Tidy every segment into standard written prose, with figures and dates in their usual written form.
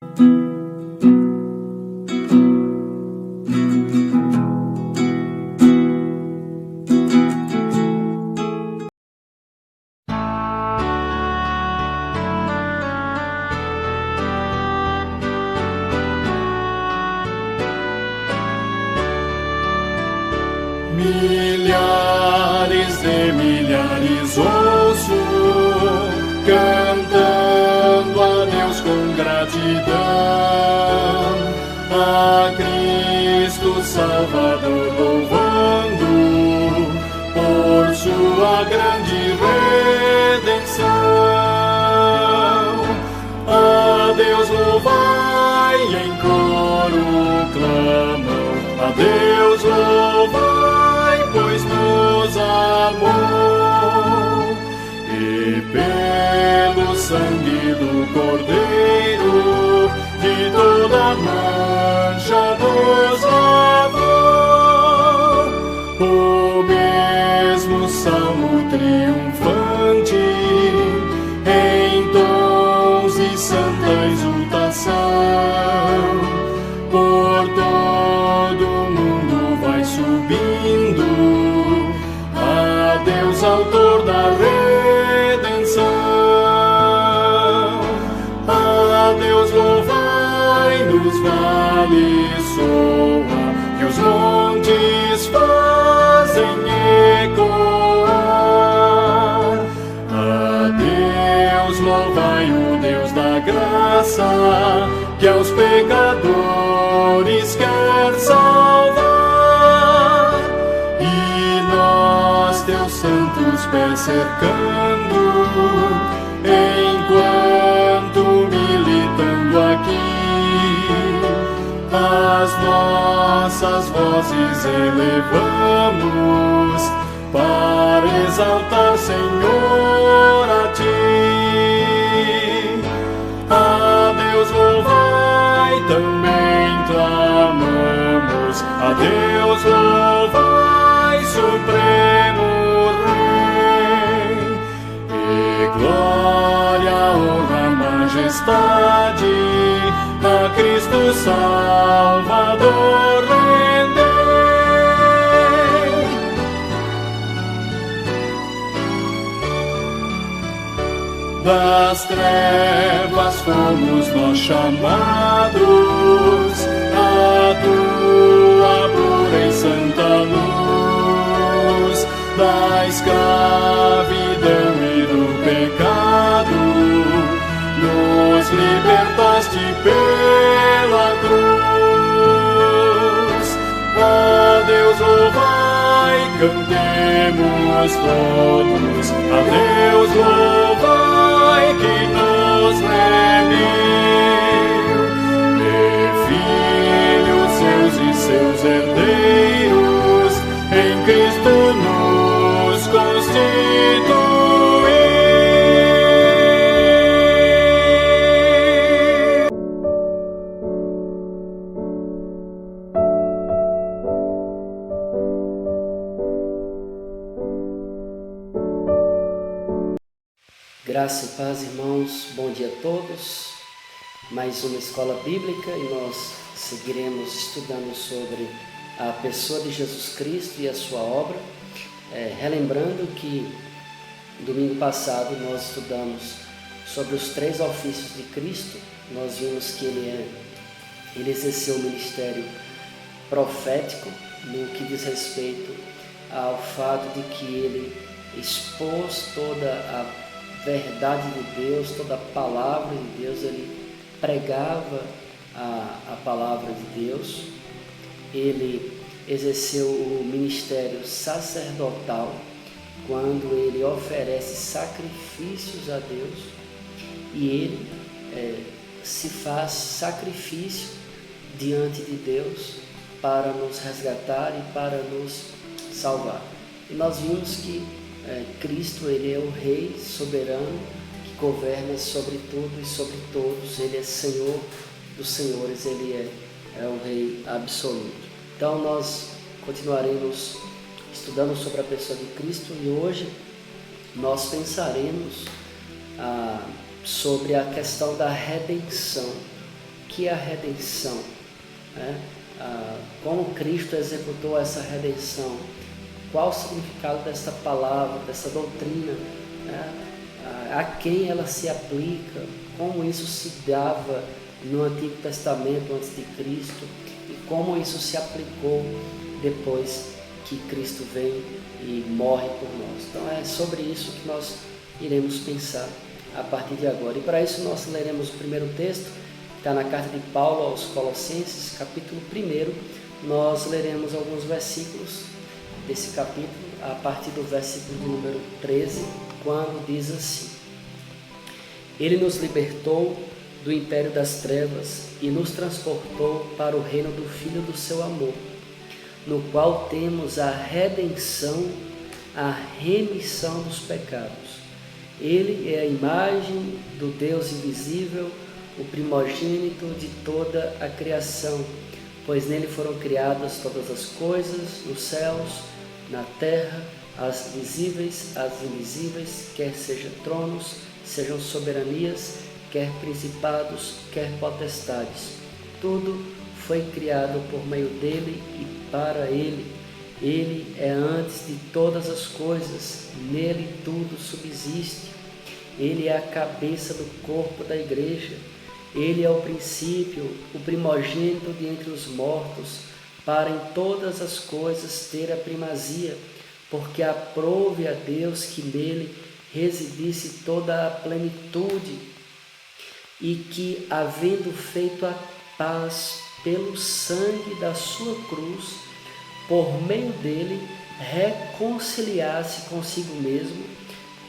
Milhares de milhares ouço cantando a Deus com gratidão, a Cristo Salvador louvando por sua grande redenção. A Deus louvai em coro clamam, a Deus louvai, pois nos amou, e pelo sangue do Cordeiro de toda mancha nos lavou. O mesmo salmo triunfante em tons de santa exultação por todo o mundo vai subindo, a Deus autor da redenção. A Deus louvai nos vales soa, que os montes fazem ecoar. A Deus louvai o Deus da graça, que aos pecadores quer salvar, e nós teus santos pés cercando, enquanto militando aqui, as nossas vozes elevamos para exaltar, Senhor, a ti. A Deus louvai, também clamamos, a Deus louvai, supremo Rei, e glória, honra, majestade a Cristo Salvador rendei. Das trevas fomos nós chamados à tua pura e santa luz, da escravidão e do pecado nos libertaste pela cruz. A Deus louvai, cantemos todos, a Deus louvai, que nos remiu, de filhos seus e seus herdeiros, em Cristo nos constituiu. Graça e paz, irmãos, bom dia a todos. Mais uma escola bíblica e nós seguiremos estudando sobre a pessoa de Jesus Cristo e a sua obra. Relembrando que domingo passado nós estudamos sobre os 3 ofícios de Cristo. Nós vimos que ele exerceu o ministério profético no que diz respeito ao fato de que ele expôs toda a verdade de Deus, toda a palavra de Deus, ele pregava a palavra de Deus. Ele exerceu o ministério sacerdotal, quando ele oferece sacrifícios a Deus, e ele se faz sacrifício diante de Deus para nos resgatar e para nos salvar. E nós vimos que Cristo, ele é o Rei soberano que governa sobre tudo e sobre todos. Ele é Senhor dos senhores, ele é o Rei absoluto. Então nós continuaremos estudando sobre a pessoa de Cristo e hoje nós pensaremos sobre a questão da redenção. que é a redenção, né? Como Cristo executou essa redenção, qual o significado dessa palavra, dessa doutrina, né? A quem ela se aplica, como isso se dava no Antigo Testamento antes de Cristo e como isso se aplicou depois que Cristo vem e morre por nós. Então é sobre isso que nós iremos pensar a partir de agora. E para isso nós leremos o primeiro texto, que está na carta de Paulo aos Colossenses, capítulo 1. Nós leremos alguns versículos desse capítulo, a partir do versículo de número 13, quando diz assim: Ele nos libertou do império das trevas e nos transportou para o reino do Filho do seu amor, no qual temos a redenção, a remissão dos pecados. Ele é a imagem do Deus invisível, o primogênito de toda a criação, pois nele foram criadas todas as coisas, nos céus, na terra, as visíveis, as invisíveis, quer sejam tronos, sejam soberanias, quer principados, quer potestades. Tudo foi criado por meio dele e para ele. Ele é antes de todas as coisas, nele tudo subsiste. Ele é a cabeça do corpo da igreja. Ele é o princípio, o primogênito de entre os mortos, para em todas as coisas ter a primazia, porque aprouve a Deus que nele residisse toda a plenitude, e que, havendo feito a paz pelo sangue da sua cruz, por meio dele reconciliasse consigo mesmo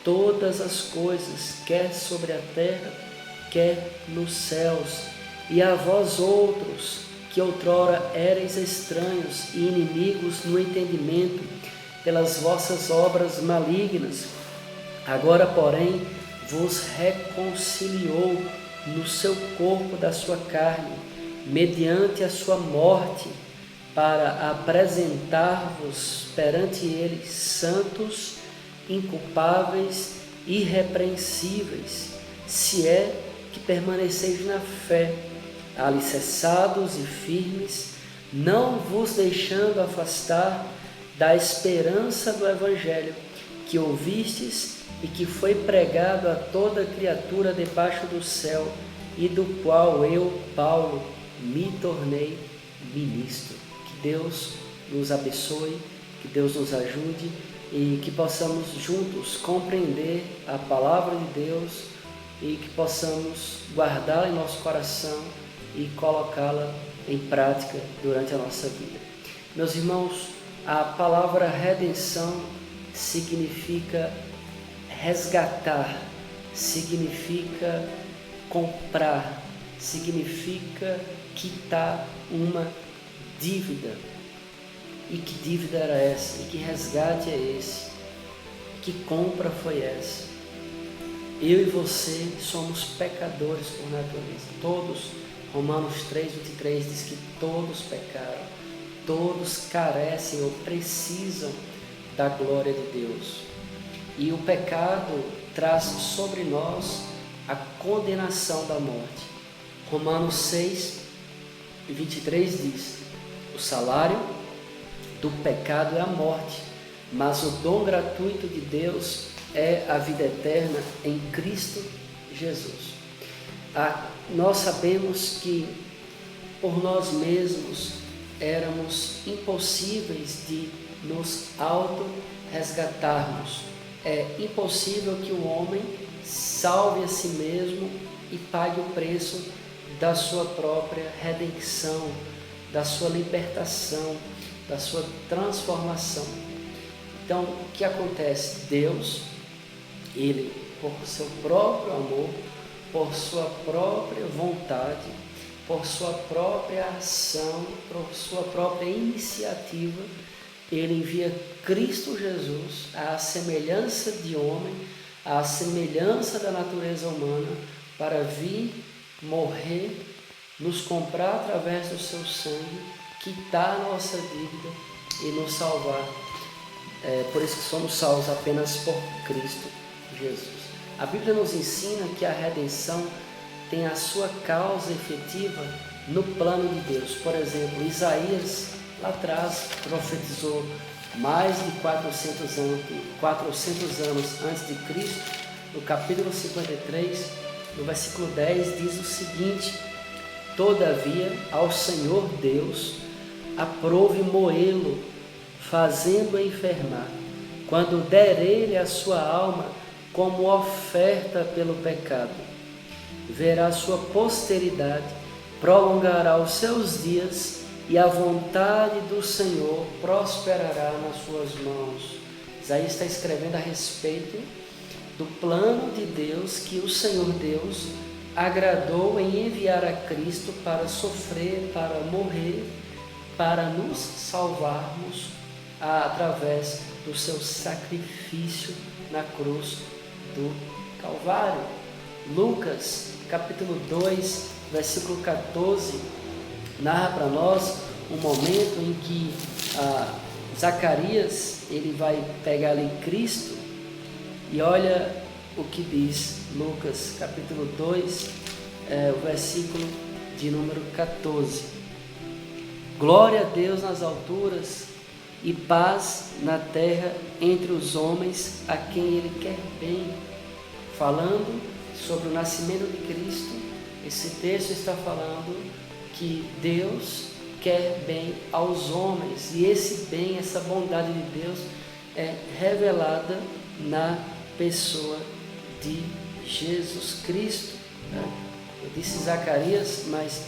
todas as coisas, quer sobre a terra, quer nos céus. E a vós outros, que outrora erais estranhos e inimigos no entendimento, pelas vossas obras malignas, agora, porém, vos reconciliou no seu corpo da sua carne, mediante a sua morte, para apresentar-vos perante ele santos, inculpáveis, irrepreensíveis, se é que permaneceis na fé, alicerçados e firmes, não vos deixando afastar da esperança do Evangelho que ouvistes e que foi pregado a toda criatura debaixo do céu, e do qual eu, Paulo, me tornei ministro. Que Deus nos abençoe, que Deus nos ajude e que possamos juntos compreender a palavra de Deus e que possamos guardá-la em nosso coração e colocá-la em prática durante a nossa vida. Meus irmãos, a palavra redenção significa resgatar, significa comprar, significa quitar uma dívida. E que dívida era essa? E que resgate é esse? Que compra foi essa? Eu e você somos pecadores por natureza. Todos, Romanos 3:23 diz que todos pecaram, todos carecem ou precisam da glória de Deus. E o pecado traz sobre nós a condenação da morte. Romanos 6:23 diz: o salário do pecado é a morte, mas o dom gratuito de Deus é a vida eterna em Cristo Jesus. Nós sabemos que por nós mesmos éramos impossíveis de nos auto-resgatarmos. É impossível que o homem salve a si mesmo e pague o preço da sua própria redenção, da sua libertação, da sua transformação. Então, o que acontece? Deus, Ele, por seu próprio amor, por sua própria vontade, por sua própria ação, por sua própria iniciativa, Ele envia Cristo Jesus à semelhança de homem, à semelhança da natureza humana, para vir, morrer, nos comprar através do seu sangue, quitar a nossa dívida e nos salvar. Por isso que somos salvos apenas por Cristo Jesus. A Bíblia nos ensina que a redenção tem a sua causa efetiva no plano de Deus. Por exemplo, Isaías, lá atrás, profetizou mais de 400 anos antes de Cristo. No capítulo 53, no versículo 10, diz o seguinte: todavia ao Senhor Deus aprouve moê-lo, fazendo-o enfermar, quando der ele a sua alma como oferta pelo pecado. Verá a sua posteridade, prolongará os seus dias, e a vontade do Senhor prosperará nas suas mãos. Isaías está escrevendo a respeito do plano de Deus, que o Senhor Deus agradou em enviar a Cristo para sofrer, para morrer, para nos salvarmos através do seu sacrifício na cruz do Calvário. Lucas, capítulo 2, versículo 14, narra para nós um momento em que Zacarias ele vai pegar ali Cristo, e olha o que diz Lucas, capítulo 2, o versículo de número 14. Glória a Deus nas alturas e paz na terra entre os homens a quem Ele quer bem. Falando sobre o nascimento de Cristo, esse texto está falando que Deus quer bem aos homens, e esse bem, essa bondade de Deus é revelada na pessoa de Jesus Cristo. Eu disse Zacarias, mas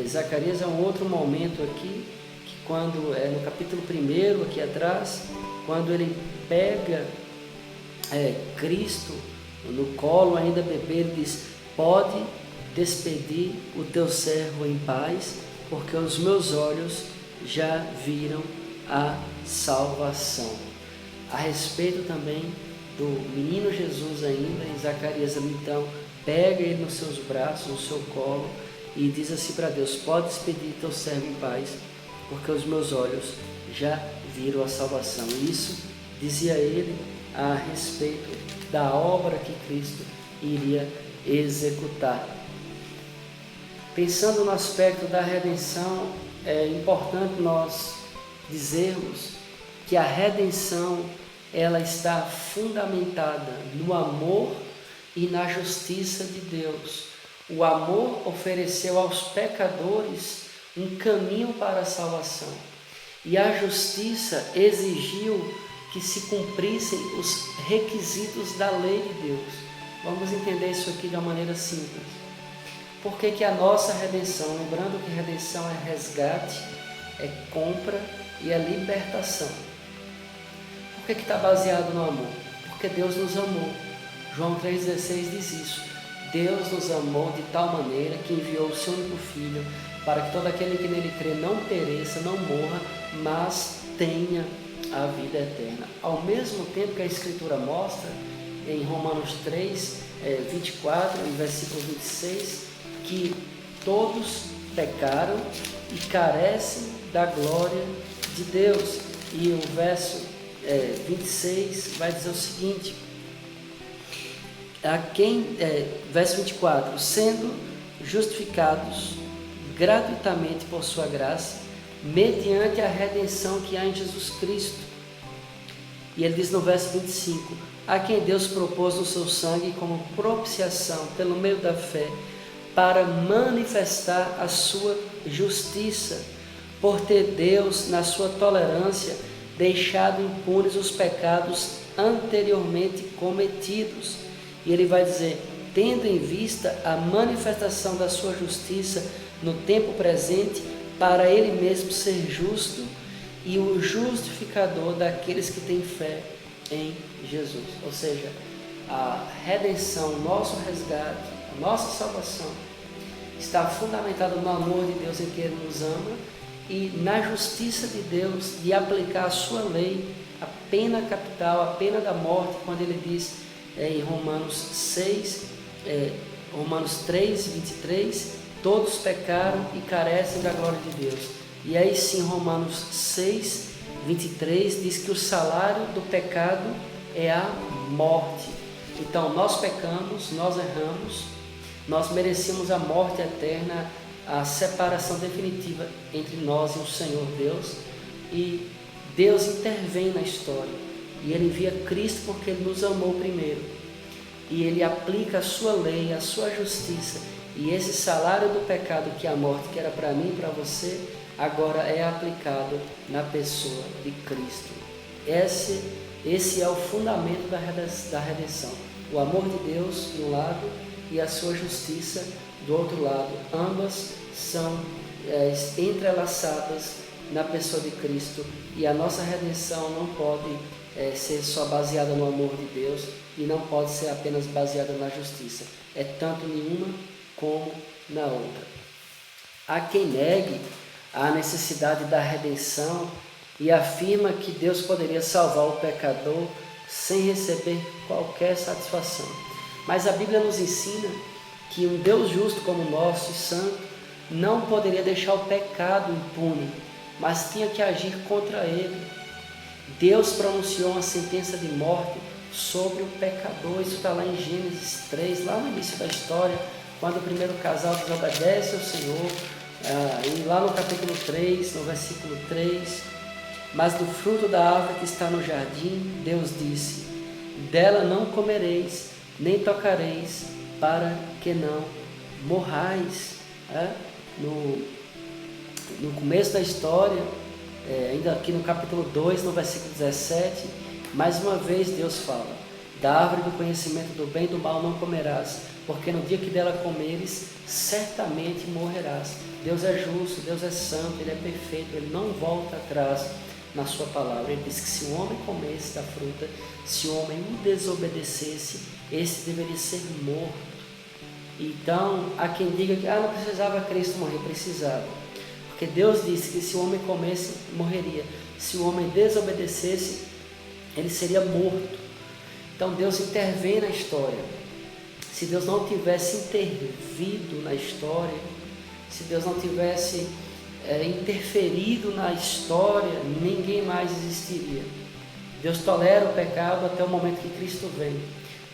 Zacarias é um outro momento aqui, que quando no capítulo 1, aqui atrás, quando ele pega Cristo no colo, ainda bebê, ele diz: pode despedir o teu servo em paz, porque os meus olhos já viram a salvação. A respeito também do menino Jesus ainda, e Zacarias então pega ele nos seus braços, no seu colo, e diz assim para Deus: pode despedir teu servo em paz, porque os meus olhos já viram a salvação. Isso dizia ele a respeito da obra que Cristo iria executar. Pensando no aspecto da redenção, é importante nós dizermos que a redenção ela está fundamentada no amor e na justiça de Deus. O amor ofereceu aos pecadores um caminho para a salvação, e a justiça exigiu que se cumprissem os requisitos da lei de Deus. Vamos entender isso aqui de uma maneira simples. Por que a nossa redenção, lembrando que redenção é resgate, é compra e é libertação. Por que está baseado no amor? Porque Deus nos amou. João 3,16 diz isso. Deus nos amou de tal maneira que enviou o seu único Filho, para que todo aquele que nele crê não pereça, não morra, mas tenha a vida eterna. Ao mesmo tempo que a Escritura mostra, em Romanos 3, 24 e versículo 26, que todos pecaram e carecem da glória de Deus. E o verso 26 vai dizer o seguinte: verso 24, sendo justificados gratuitamente por sua graça, mediante a redenção que há em Jesus Cristo. E ele diz no verso 25, a quem Deus propôs no seu sangue como propiciação pelo meio da fé, para manifestar a sua justiça, por ter Deus, na sua tolerância, deixado impunes os pecados anteriormente cometidos. E ele vai dizer, tendo em vista a manifestação da sua justiça no tempo presente, para ele mesmo ser justo e o justificador daqueles que têm fé em Jesus. Ou seja, a redenção, o nosso resgate, a nossa salvação está fundamentada no amor de Deus em que Ele nos ama e na justiça de Deus de aplicar a sua lei, a pena capital, a pena da morte, quando Ele diz em Romanos 3, 23, todos pecaram e carecem da glória de Deus. E aí sim, Romanos 6, 23 diz que o salário do pecado é a morte. Então nós pecamos, nós erramos, nós merecíamos a morte eterna, a separação definitiva entre nós e o Senhor Deus, e Deus intervém na história, e Ele envia Cristo porque Ele nos amou primeiro, e Ele aplica a sua lei, a sua justiça, e esse salário do pecado, que é a morte, que era para mim e para você, agora é aplicado na pessoa de Cristo. Esse é o fundamento da redenção, o amor de Deus de um lado e a sua justiça do outro lado. Ambas são entrelaçadas na pessoa de Cristo, e a nossa redenção não pode ser só baseada no amor de Deus e não pode ser apenas baseada na justiça. É tanto nenhuma como na outra. Há quem negue a necessidade da redenção e afirma que Deus poderia salvar o pecador sem receber qualquer satisfação. Mas a Bíblia nos ensina que um Deus justo como o nosso e santo não poderia deixar o pecado impune, mas tinha que agir contra ele. Deus pronunciou uma sentença de morte sobre o pecador. Isso está lá em Gênesis 3, lá no início da história, quando o primeiro casal desobedece ao Senhor, e lá no capítulo 3, no versículo 3, mas do fruto da árvore que está no jardim, Deus disse: dela não comereis, nem tocareis, para que não morrais. No começo da história, ainda aqui no capítulo 2, no versículo 17, mais uma vez Deus fala: da árvore do conhecimento do bem e do mal não comerás, porque no dia que dela comeres, certamente morrerás. Deus é justo, Deus é santo, Ele é perfeito, Ele não volta atrás na sua palavra. Ele diz que se o homem comesse da fruta, se o homem o desobedecesse, esse deveria ser morto. Então, há quem diga que não precisava Cristo morrer. Precisava, porque Deus disse que se o homem comesse, morreria. Se o homem desobedecesse, ele seria morto. Então Deus intervém na história. Se Deus não tivesse intervido na história, se Deus não tivesse interferido na história, ninguém mais existiria. Deus tolera o pecado até o momento que Cristo vem.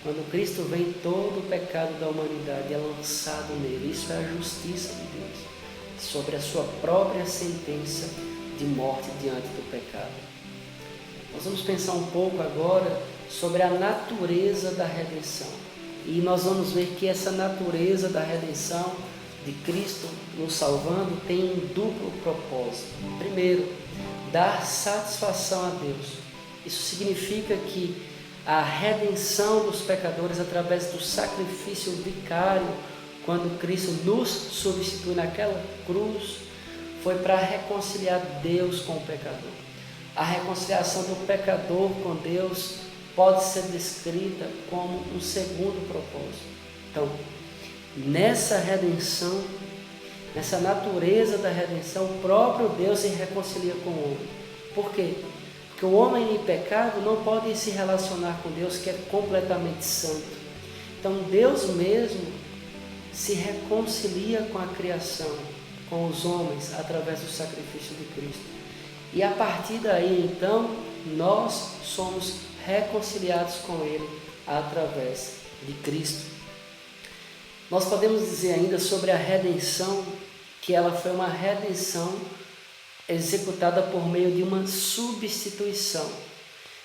Quando Cristo vem, todo o pecado da humanidade é lançado nele. Isso é a justiça de Deus sobre a sua própria sentença de morte diante do pecado. Nós vamos pensar um pouco agora sobre a natureza da redenção. E nós vamos ver que essa natureza da redenção de Cristo nos salvando tem um duplo propósito. Primeiro, dar satisfação a Deus. Isso significa que a redenção dos pecadores através do sacrifício vicário, quando Cristo nos substitui naquela cruz, foi para reconciliar Deus com o pecador. A reconciliação do pecador com Deus pode ser descrita como um segundo propósito. Então, nessa redenção, nessa natureza da redenção, o próprio Deus se reconcilia com o homem. Por quê? Porque o homem em pecado não pode se relacionar com Deus, que é completamente santo. Então Deus mesmo se reconcilia com a criação, com os homens, através do sacrifício de Cristo. E a partir daí, então, nós somos reconciliados com Ele através de Cristo. Nós podemos dizer ainda sobre a redenção, que ela foi uma redenção executada por meio de uma substituição.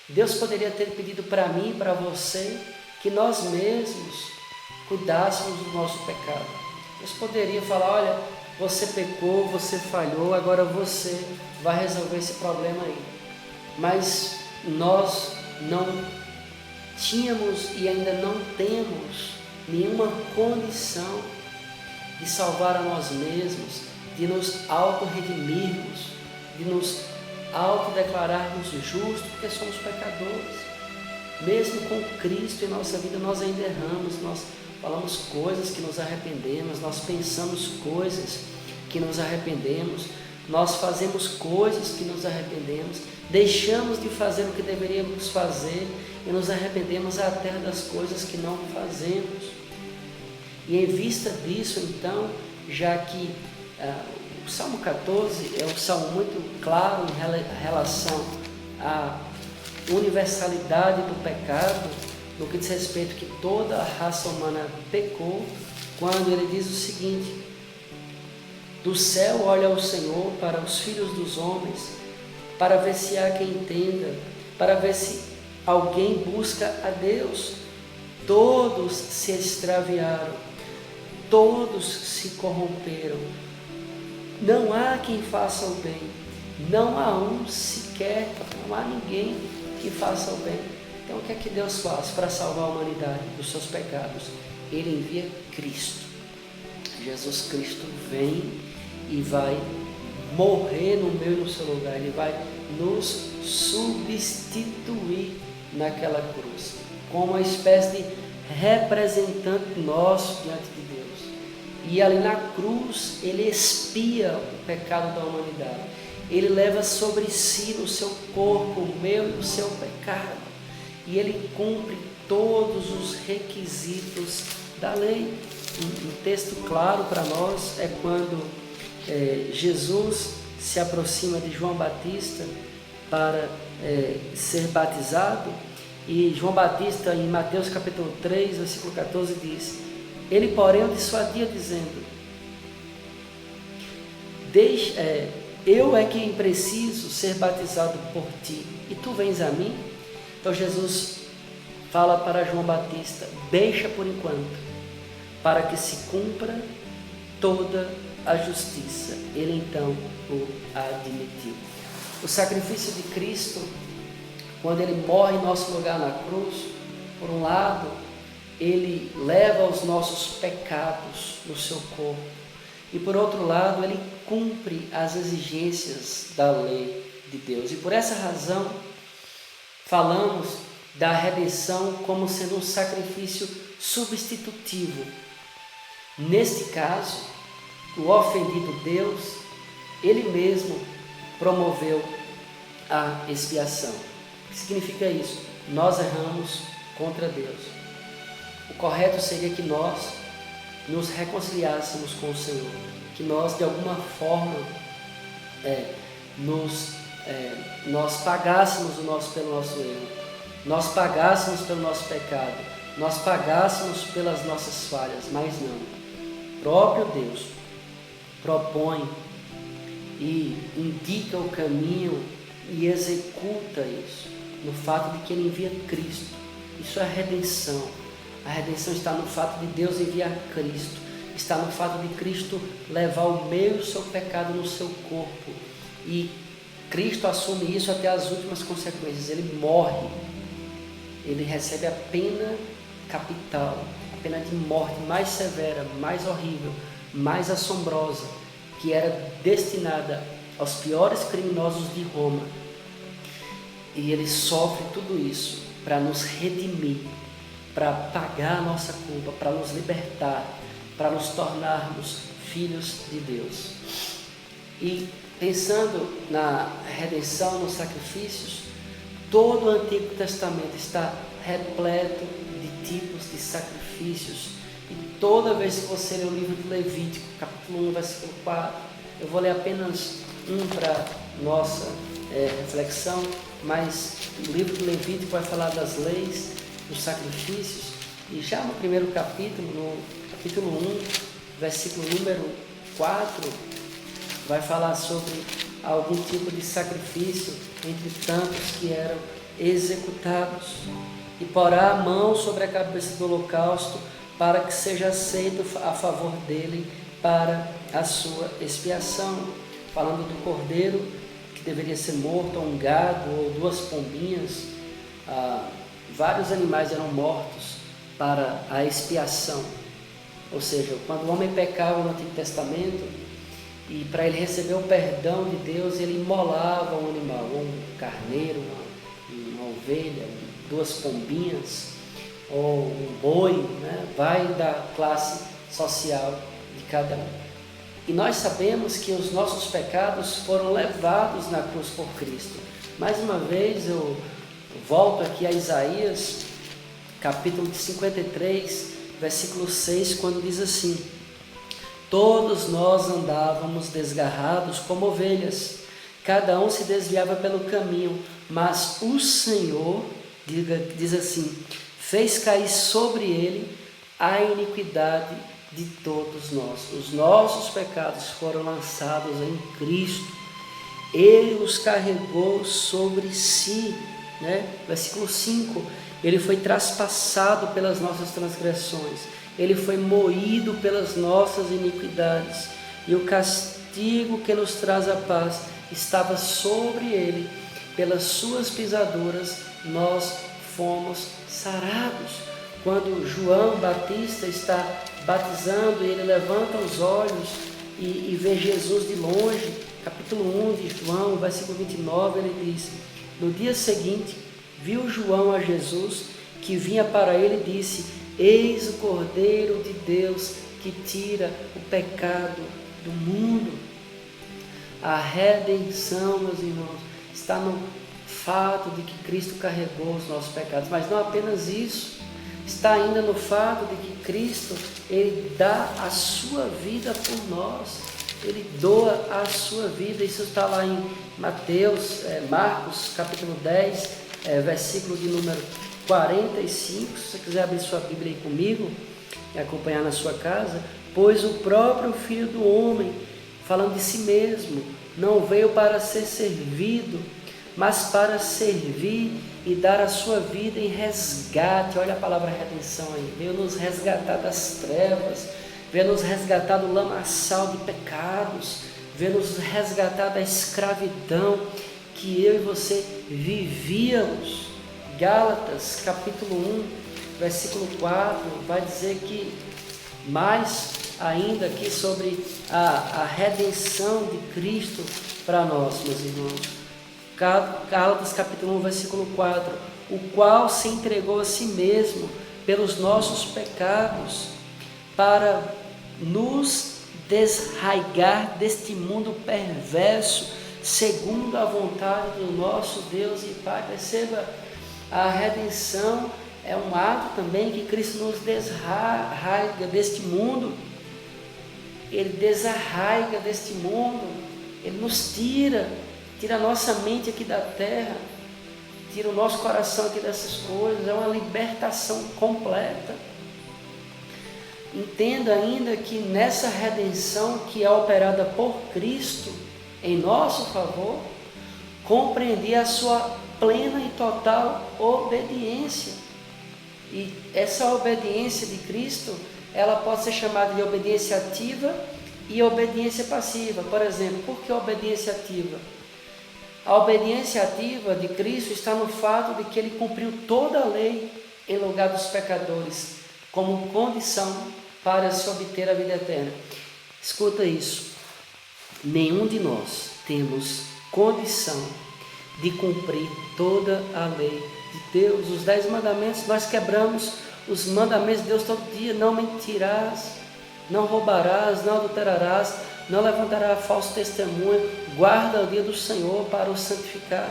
Deus poderia ter pedido para mim e para você que nós mesmos cuidássemos do nosso pecado. Deus poderia falar: olha, você pecou, você falhou, agora você vai resolver esse problema aí. Mas nós não tínhamos e ainda não temos nenhuma condição de salvar a nós mesmos, de nos auto-redimirmos, de nos autodeclararmos justos, porque somos pecadores. Mesmo com Cristo em nossa vida, nós ainda erramos, nós falamos coisas que nos arrependemos, nós pensamos coisas que nos arrependemos, nós fazemos coisas que nos arrependemos, deixamos de fazer o que deveríamos fazer e nos arrependemos até das coisas que não fazemos. E em vista disso, então, já que o Salmo 14 é um salmo muito claro em relação à universalidade do pecado, no que diz respeito que toda a raça humana pecou, quando ele diz o seguinte: do céu olha o Senhor para os filhos dos homens, para ver se há quem entenda, para ver se alguém busca a Deus. Todos se extraviaram, todos se corromperam. Não há quem faça o bem, não há um sequer, não há ninguém que faça o bem. Então o que é que Deus faz para salvar a humanidade dos seus pecados? Ele envia Cristo. Jesus Cristo vem e vai morrer no meu e no seu lugar. Ele vai nos substituir naquela cruz, como uma espécie de representante nosso diante de Deus. E ali na cruz ele expia o pecado da humanidade. Ele leva sobre si no seu corpo o meu e o seu pecado. E ele cumpre todos os requisitos da lei. Um texto claro para nós é quando Jesus se aproxima de João Batista para ser batizado. E João Batista, em Mateus capítulo 3, versículo 14, diz: ele, porém, o dissuadia, dizendo: eu é quem preciso ser batizado por ti, e tu vens a mim? Então Jesus fala para João Batista: deixa por enquanto, para que se cumpra toda a justiça. Ele então o admitiu. O sacrifício de Cristo, quando ele morre em nosso lugar na cruz, por um lado, ele leva os nossos pecados no seu corpo, e por outro lado, ele cumpre as exigências da lei de Deus. E por essa razão, falamos da redenção como sendo um sacrifício substitutivo. Neste caso, o ofendido Deus, ele mesmo promoveu a expiação. O que significa isso? Nós erramos contra Deus. O correto seria que nós nos reconciliássemos com o Senhor, que nós de alguma forma nós pagássemos pelo nosso erro, nós pagássemos pelo nosso pecado, nós pagássemos pelas nossas falhas, mas não. O próprio Deus propõe e indica o caminho e executa isso, no fato de que ele envia Cristo. Isso é a redenção. A redenção está no fato de Deus enviar Cristo, está no fato de Cristo levar o meu e o seu pecado no seu corpo, e Cristo assume isso até as últimas consequências. Ele morre, ele recebe a pena capital, a pena de morte mais severa, mais horrível, mais assombrosa, que era destinada aos piores criminosos de Roma. E ele sofre tudo isso para nos redimir, para pagar a nossa culpa, para nos libertar, para nos tornarmos filhos de Deus. E pensando na redenção, nos sacrifícios, todo o Antigo Testamento está repleto de tipos de sacrifícios. E toda vez que você lê o livro de Levítico, capítulo 1, versículo 4, eu vou ler apenas um para nossa reflexão, mas o livro de Levítico vai falar das leis, dos sacrifícios, e já no primeiro capítulo, no capítulo 1, versículo número 4, vai falar sobre algum tipo de sacrifício entre tantos que eram executados, e porá a mão sobre a cabeça do holocausto para que seja aceito a favor dele para a sua expiação, falando do cordeiro que deveria ser morto, ou um gado, ou 2 pombinhas. Vários animais eram mortos para a expiação, ou seja, quando o homem pecava no Antigo Testamento, e para ele receber o perdão de Deus, ele imolava um animal, um carneiro, uma ovelha, 2 pombinhas, ou um boi, né? Vai da classe social de cada um. E nós sabemos que os nossos pecados foram levados na cruz por Cristo. Mais uma vez eu volto aqui a Isaías, capítulo 53, versículo 6, quando diz assim: todos nós andávamos desgarrados como ovelhas, cada um se desviava pelo caminho, mas o Senhor, diz assim, fez cair sobre ele a iniquidade de todos nós. Os nossos pecados foram lançados em Cristo. Ele os carregou sobre si, né? Versículo 5, ele foi traspassado pelas nossas transgressões, ele foi moído pelas nossas iniquidades, e o castigo que nos traz a paz estava sobre ele. Pelas suas pisaduras nós fomos sarados. Quando João Batista está batizando, ele levanta os olhos e vê Jesus de longe. Capítulo 1 de João, versículo 29, ele diz: no dia seguinte, viu João a Jesus, que vinha para ele, e disse: eis o Cordeiro de Deus, que tira o pecado do mundo. A redenção, meus irmãos, está no fato de que Cristo carregou os nossos pecados, mas não apenas isso, está ainda no fato de que Cristo, ele dá a sua vida por nós. Ele doa a sua vida. Isso está lá em Marcos capítulo 10, versículo de número 45. Se você quiser abrir sua Bíblia aí comigo e acompanhar na sua casa. Pois o próprio Filho do Homem, falando de si mesmo, não veio para ser servido, mas para servir e dar a sua vida em resgate. Olha a palavra redenção aí. Veio nos resgatar das trevas, veio nos resgatar do lamaçal de pecados, veio nos resgatar da escravidão que eu e você vivíamos. Gálatas capítulo 1, versículo 4, vai dizer que mais ainda aqui sobre a redenção de Cristo para nós, meus irmãos. Gálatas capítulo 1, versículo 4, o qual se entregou a si mesmo pelos nossos pecados, para nos desraigar deste mundo perverso, segundo a vontade do nosso Deus e Pai. Perceba, a redenção é um ato também que Cristo nos desarraiga deste mundo. Ele desarraiga deste mundo, ele nos tira a nossa mente aqui da terra, tira o nosso coração aqui dessas coisas. É uma libertação completa. Entenda ainda que nessa redenção que é operada por Cristo em nosso favor, compreender a sua plena e total obediência. E essa obediência de Cristo, ela pode ser chamada de obediência ativa e obediência passiva. Por exemplo, por que obediência ativa? A obediência ativa de Cristo está no fato de que ele cumpriu toda a lei em lugar dos pecadores, como condição para se obter a vida eterna. Escuta isso, nenhum de nós temos condição de cumprir toda a lei de Deus. Os 10 mandamentos, nós quebramos os mandamentos de Deus todo dia. Não mentirás, não roubarás, não adulterarás, não levantarás falso testemunho, guarda o dia do Senhor para o santificar.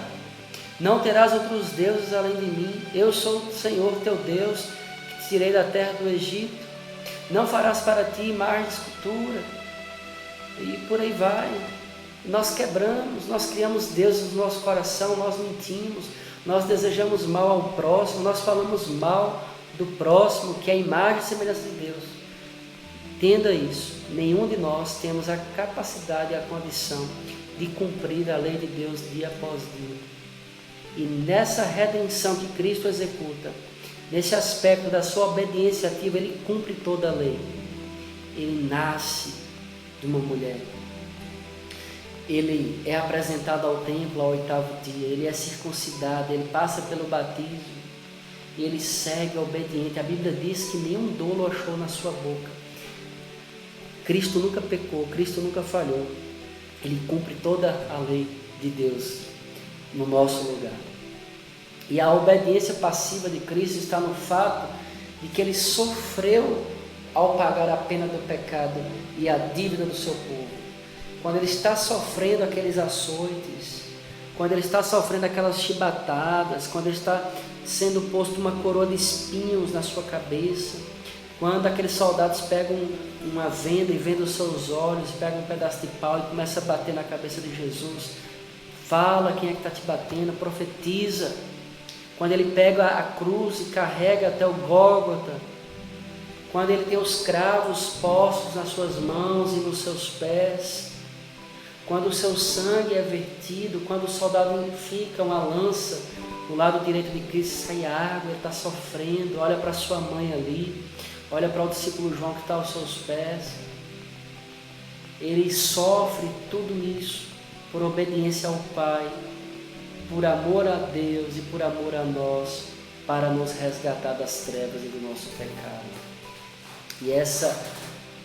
Não terás outros deuses além de mim, eu sou o Senhor teu Deus, que te tirei da terra do Egito. Não farás para ti imagem de escultura, e por aí vai. Nós quebramos, nós criamos deuses no nosso coração, nós mentimos, nós desejamos mal ao próximo, nós falamos mal do próximo, que é a imagem e semelhança de Deus. Entenda isso, nenhum de nós temos a capacidade e a condição de cumprir a lei de Deus dia após dia. E nessa redenção que Cristo executa, nesse aspecto da sua obediência ativa, ele cumpre toda a lei. Ele nasce de uma mulher. Ele é apresentado ao templo ao 8º dia. Ele é circuncidado, ele passa pelo batismo. E ele segue obediente. A Bíblia diz que nenhum dolo achou na sua boca. Cristo nunca pecou, Cristo nunca falhou. Ele cumpre toda a lei de Deus no nosso lugar. E a obediência passiva de Cristo está no fato de que ele sofreu ao pagar a pena do pecado e a dívida do seu povo. Quando ele está sofrendo aqueles açoites, quando ele está sofrendo aquelas chibatadas, quando ele está sendo posto uma coroa de espinhos na sua cabeça, quando aqueles soldados pegam uma venda e vendam os seus olhos, pegam um pedaço de pau e começam a bater na cabeça de Jesus, fala quem é que está te batendo, profetiza. Quando ele pega a cruz e carrega até o Gólgota, quando ele tem os cravos postos nas suas mãos e nos seus pés, quando o seu sangue é vertido, quando o soldado fica uma lança do lado direito de Cristo, sai água, ele está sofrendo, olha para sua mãe ali, olha para o discípulo João que está aos seus pés. Ele sofre tudo isso por obediência ao Pai, por amor a Deus e por amor a nós, para nos resgatar das trevas e do nosso pecado. E essa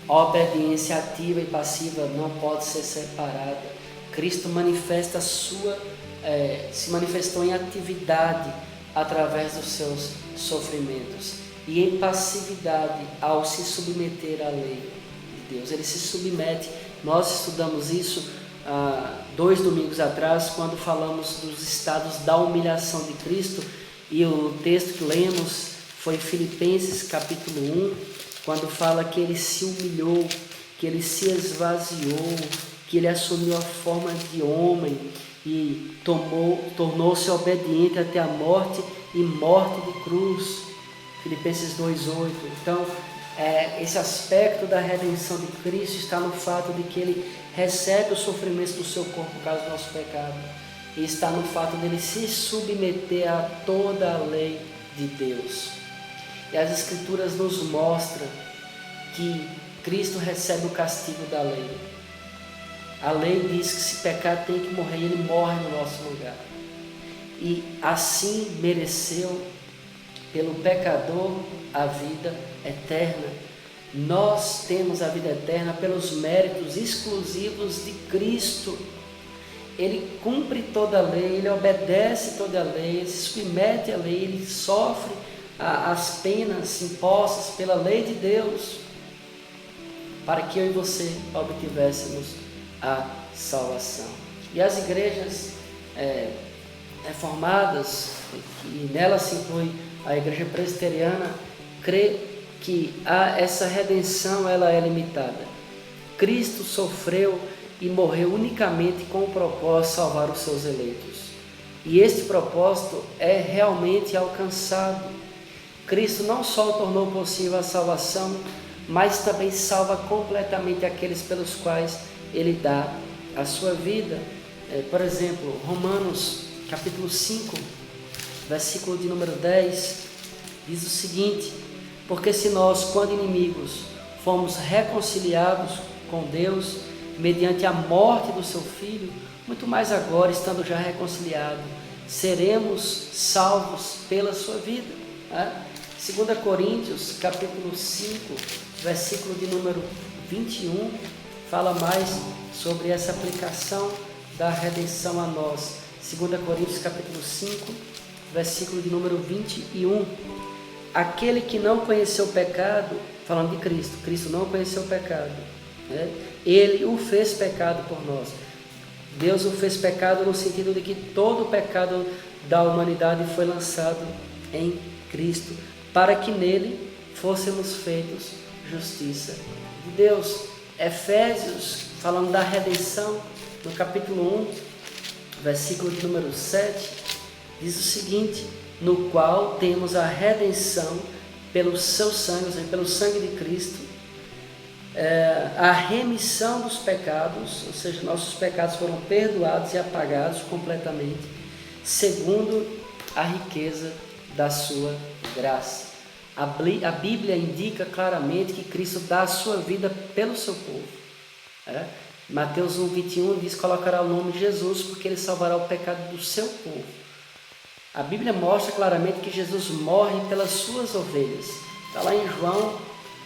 obediência ativa e passiva não pode ser separada. Cristo manifesta se manifestou em atividade através dos seus sofrimentos e em passividade ao se submeter à lei de Deus. Ele se submete. Nós estudamos isso 2 domingos atrás, quando falamos dos estados da humilhação de Cristo, e o texto que lemos foi Filipenses capítulo 1, quando fala que ele se humilhou, que ele se esvaziou, que ele assumiu a forma de homem e tornou-se obediente até a morte e morte de cruz. Filipenses 2,8. Então, esse aspecto da redenção de Cristo está no fato de que ele recebe os sofrimentos do seu corpo por causa do nosso pecado, e está no fato dele se submeter a toda a lei de Deus. E as Escrituras nos mostram que Cristo recebe o castigo da lei. A lei diz que se pecar tem que morrer, e ele morre no nosso lugar. E assim mereceu pelo pecador a vida eterna. Nós temos a vida eterna pelos méritos exclusivos de Cristo. Ele cumpre toda a lei, ele obedece toda a lei, ele se submete à lei, ele sofre as penas impostas pela lei de Deus, para que eu e você obtivéssemos a salvação. E as igrejas reformadas, e nela se inclui a igreja presbiteriana, crê que essa redenção ela é limitada. Cristo sofreu e morreu unicamente com o propósito de salvar os seus eleitos. E este propósito é realmente alcançado. Cristo não só tornou possível a salvação, mas também salva completamente aqueles pelos quais ele dá a sua vida. Por exemplo, Romanos capítulo 5, versículo de número 10, diz o seguinte: porque se nós, quando inimigos, fomos reconciliados com Deus mediante a morte do seu Filho, muito mais agora, estando já reconciliados, seremos salvos pela sua vida. 2 Coríntios capítulo 5, versículo de número 21, fala mais sobre essa aplicação da redenção a nós. 2 Coríntios capítulo 5, versículo de número 21. Aquele que não conheceu o pecado, falando de Cristo, Cristo não conheceu o pecado, ele o fez pecado por nós. Deus o fez pecado no sentido de que todo o pecado da humanidade foi lançado em Cristo, para que nele fôssemos feitos justiça de Deus. Efésios, falando da redenção, no capítulo 1, versículo de número 7, diz o seguinte: no qual temos a redenção pelo seu sangue, pelo sangue de Cristo, a remissão dos pecados, ou seja, nossos pecados foram perdoados e apagados completamente, segundo a riqueza da sua graça. A Bíblia indica claramente que Cristo dá a sua vida pelo seu povo. Mateus 1,21 diz: colocará o nome de Jesus, porque ele salvará o pecado do seu povo. A Bíblia mostra claramente que Jesus morre pelas suas ovelhas. Está lá em João,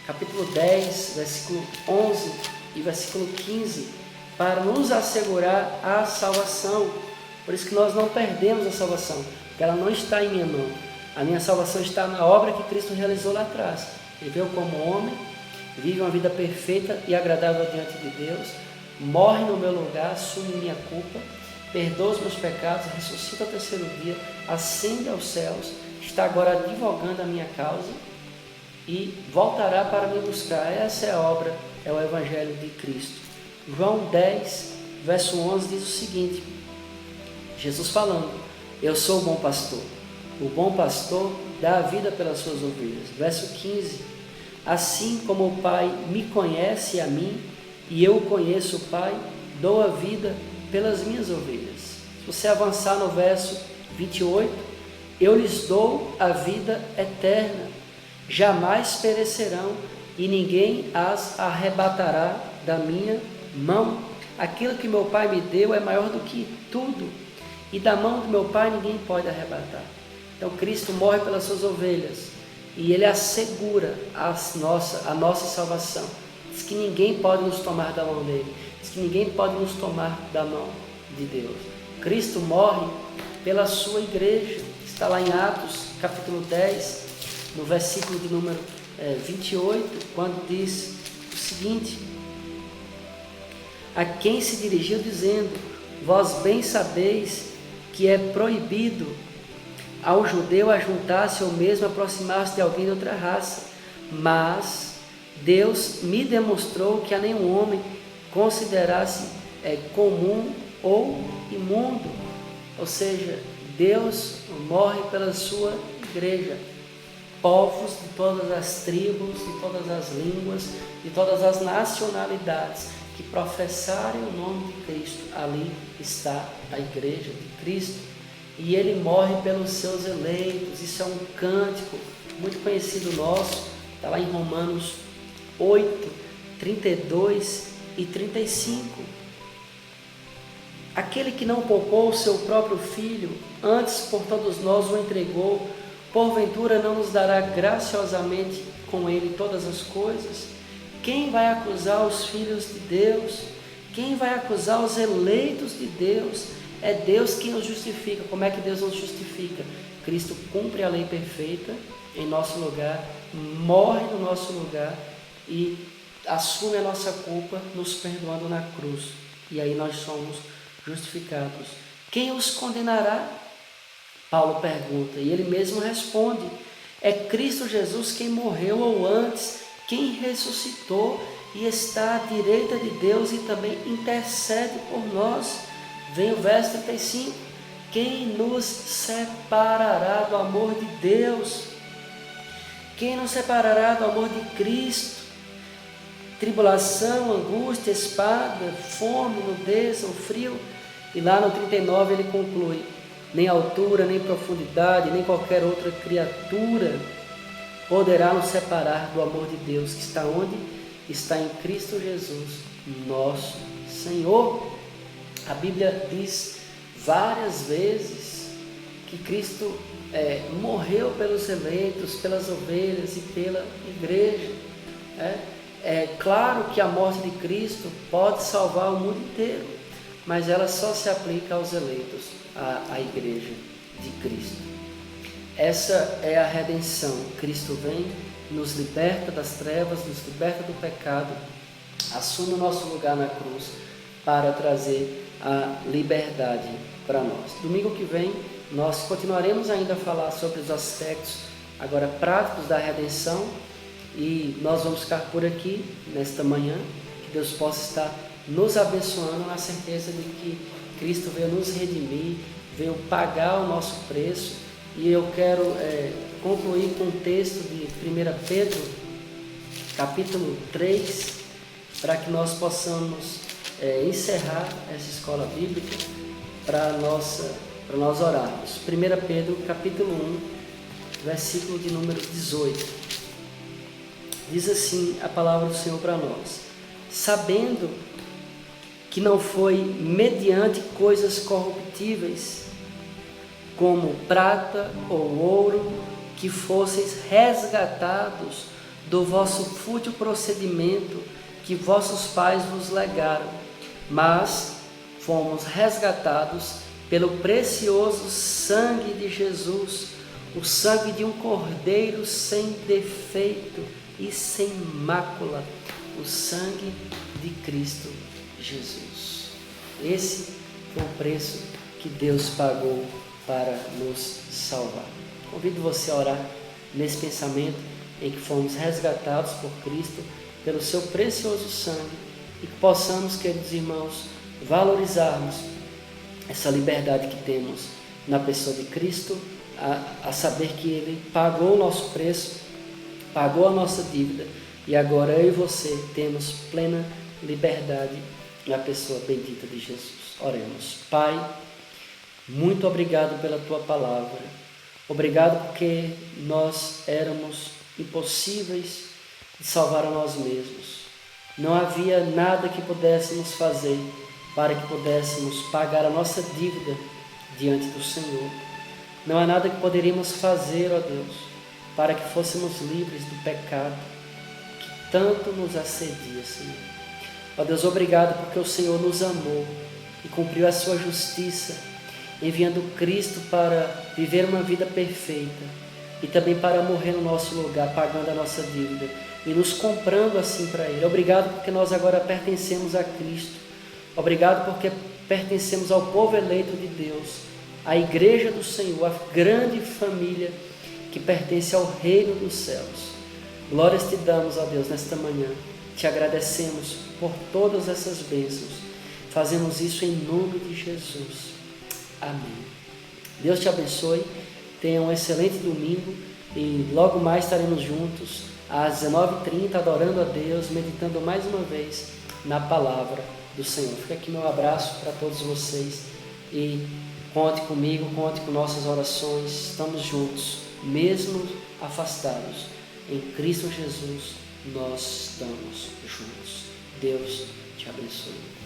capítulo 10, versículo 11 e versículo 15, para nos assegurar a salvação. Por isso que nós não perdemos a salvação, porque ela não está em minha mão. A minha salvação está na obra que Cristo realizou lá atrás. Ele veio como homem, vive uma vida perfeita e agradável diante de Deus, morre no meu lugar, assume minha culpa, perdoa os meus pecados, ressuscita ao terceiro dia, ascende aos céus, está agora advogando a minha causa e voltará para me buscar. Essa é a obra, é o Evangelho de Cristo. João 10, verso 11 diz o seguinte: Jesus falando: eu sou o bom pastor. O bom pastor dá a vida pelas suas ovelhas. Verso 15: Assim como o Pai me conhece a mim, e eu conheço o Pai, dou a vida pelas minhas ovelhas. Se você avançar no verso 28, eu lhes dou a vida eterna, jamais perecerão, e ninguém as arrebatará da minha mão. Aquilo que meu Pai me deu é maior do que tudo, e da mão do meu Pai ninguém pode arrebatar. Então Cristo morre pelas suas ovelhas, e Ele assegura a nossa salvação. Diz que ninguém pode nos tomar da mão dele, diz que ninguém pode nos tomar da mão de Deus. Cristo morre pela sua igreja. Está lá em Atos capítulo 10, no versículo de número 28, quando diz o seguinte: a quem se dirigiu dizendo, vós bem sabeis que é proibido ao judeu ajuntar-se ou mesmo aproximar-se de alguém de outra raça, mas Deus me demonstrou que a nenhum homem considerasse comum ou imundo. Ou seja, Deus morre pela sua igreja, povos de todas as tribos, de todas as línguas, de todas as nacionalidades que professarem o nome de Cristo. Ali está a igreja de Cristo, e Ele morre pelos seus eleitos. Isso é um cântico muito conhecido nosso, está lá em Romanos 8, 32 e 35. Aquele que não poupou o seu próprio filho, antes por todos nós o entregou, porventura não nos dará graciosamente com ele todas as coisas? Quem vai acusar os filhos de Deus? Quem vai acusar os eleitos de Deus? É Deus quem os justifica. Como é que Deus nos justifica? Cristo cumpre a lei perfeita em nosso lugar, morre no nosso lugar e assume a nossa culpa, nos perdoando na cruz. E aí nós somos justificados. Quem os condenará? Paulo pergunta, e ele mesmo responde: é Cristo Jesus quem morreu, ou antes, quem ressuscitou e está à direita de Deus e também intercede por nós. Vem o verso 35, quem nos separará do amor de Deus? Quem nos separará do amor de Cristo? Tribulação, angústia, espada, fome, nudez ou frio? E lá no 39 ele conclui: nem altura, nem profundidade, nem qualquer outra criatura poderá nos separar do amor de Deus, que está onde? Está em Cristo Jesus, nosso Senhor. A Bíblia diz várias vezes que Cristo morreu pelos eleitos, pelas ovelhas e pela igreja. É claro que a morte de Cristo pode salvar o mundo inteiro, mas ela só se aplica aos eleitos, à igreja de Cristo. Essa é a redenção. Cristo vem, nos liberta das trevas, nos liberta do pecado, assume o nosso lugar na cruz para trazer a liberdade para nós. Domingo que vem nós continuaremos ainda a falar sobre os aspectos agora práticos da redenção, e nós vamos ficar por aqui nesta manhã. Que Deus possa estar nos abençoando na certeza de que Cristo veio nos redimir, veio pagar o nosso preço. E eu quero concluir com um texto de 1 Pedro, capítulo 3, para que nós possamos encerrar essa escola bíblica para nós orarmos. 1 Pedro, capítulo 1, versículo de número 18. Diz assim a palavra do Senhor para nós: sabendo que não foi mediante coisas corruptíveis, como prata ou ouro, que fosseis resgatados do vosso fútil procedimento que vossos pais vos legaram, mas fomos resgatados pelo precioso sangue de Jesus, o sangue de um cordeiro sem defeito e sem mácula, o sangue de Cristo Jesus. Esse foi o preço que Deus pagou para nos salvar. Convido você a orar nesse pensamento em que fomos resgatados por Cristo pelo seu precioso sangue, e que possamos, queridos irmãos, valorizarmos essa liberdade que temos na pessoa de Cristo, a saber que Ele pagou o nosso preço pagou a nossa dívida e agora eu e você temos plena liberdade na pessoa bendita de Jesus. Oremos. Pai, muito obrigado pela tua palavra. Obrigado porque nós éramos impossíveis de salvar a nós mesmos. Não havia nada que pudéssemos fazer para que pudéssemos pagar a nossa dívida diante do Senhor. Não há nada que poderíamos fazer, ó Deus, para que fôssemos livres do pecado que tanto nos assedia, Senhor. Ó Deus, obrigado porque o Senhor nos amou e cumpriu a sua justiça, enviando Cristo para viver uma vida perfeita e também para morrer no nosso lugar, pagando a nossa dívida e nos comprando assim para Ele. Obrigado porque nós agora pertencemos a Cristo. Obrigado porque pertencemos ao povo eleito de Deus, à igreja do Senhor, a grande família que pertence ao reino dos céus. Glórias te damos, ó Deus, nesta manhã. Te agradecemos por todas essas bênçãos. Fazemos isso em nome de Jesus. Amém. Deus te abençoe. Tenha um excelente domingo e logo mais estaremos juntos às 19h30 adorando a Deus, meditando mais uma vez na palavra do Senhor. Fica aqui meu abraço para todos vocês e conte comigo, conte com nossas orações. Estamos juntos, mesmo afastados. Em Cristo Jesus nós estamos juntos. Deus te abençoe.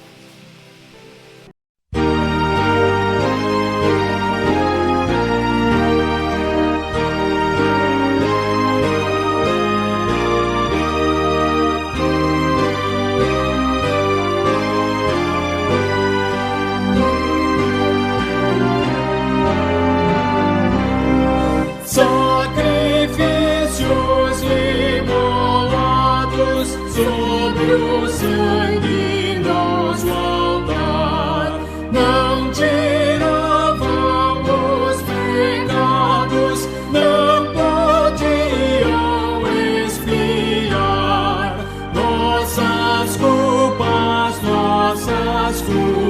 Sacrifícios imolados sobre o sangue nosso altar, não tiravam os pecados, não podiam expiar nossas culpas, nossas culpas.